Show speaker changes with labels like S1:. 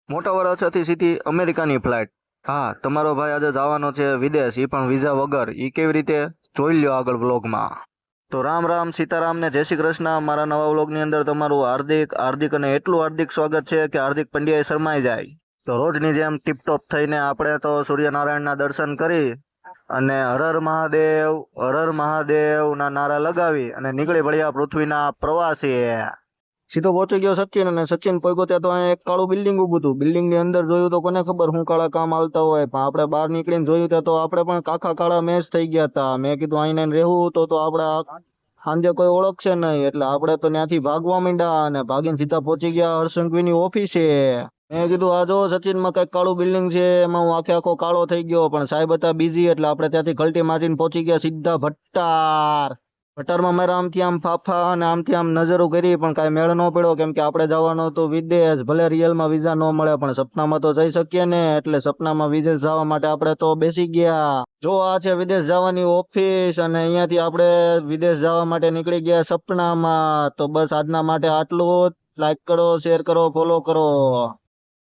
S1: મોટા વરાછાથી સીધી અમેરિકાની ફ્લાઇટ. હા, તમારો ભાઈ આજે જવાનો છે વિદેશ, એ પણ વિઝા વગર. એ કેવી રીતે જોઈ લ્યો આગળ વ્લોગમાં. તો રામ રામ સીતારામ ને જય શ્રી કૃષ્ણ. મારા નવા વ્લોગની અંદર તમારું હાર્દિક અને એટલું હાર્દિક સ્વાગત છે કે હાર્દિક પંડ્યાએ શરમાઈ જાય. તો રોજની જેમ ટીપટોપ થઈને આપણે તો સૂર્યનારાયણના દર્શન કરી અને હર હર મહાદેવના નારા લગાવી અને નીકળી પડ્યા પૃથ્વીના પ્રવાસે. સીધો પહોંચી ગયો સચિન, અને સચિન પહોંચ્યો ત્યાં તો અહીંયા એક કાળું બિલ્ડિંગ ઊભું હતું. બિલ્ડિંગની અંદર જોયું તો કોને ખબર શું કાળા કામ હાલતા હોય, પણ આપણે બહાર નીકળીને જોયું ત્યાં તો આપણે પણ કાખા કાળા મેચ થઈ ગયા હતા. મેં કીધું અહીં રહેવું તો આપણે સાંજે કોઈ ઓળખશે નહીં, એટલે આપણે તો ત્યાંથી ભાગવા માંડ્યા અને ભાગીને સીધા પહોંચી ગયા હર્ષંઘવીની ઓફિસે. મેં કીધું આ જો સચિનમાં કઈક કાળું બિલ્ડિંગ છે, એમાં હું આખો કાળો થઈ ગયો, પણ સાહેબ હતા બીજી, એટલે આપણે ત્યાંથી કલટી મારીને પહોંચી ગયા સીધા ભટ્ટારમાં મારા આમથી આમ ફાફા અને આમથી આમ નજરો કરી, પણ કાંઈ મેળ ન પડ્યો, કેમ કે આપણે જવાનું હતું વિદેશ. ભલે રિયલમાં વિઝા ન મળે, પણ સપનામાં તો જઈ શકીએ ને, એટલે સપનામાં વિદેશ જવા માટે આપણે તો બેસી ગયા. જો આ છે વિદેશ જવાની ઓફિસ, અને અહીંયાથી આપણે વિદેશ જવા માટે નીકળી ગયા સપનામાં. તો બસ આજના માટે આટલું જ. લાઈક કરો, શેર કરો, ફોલો કરો.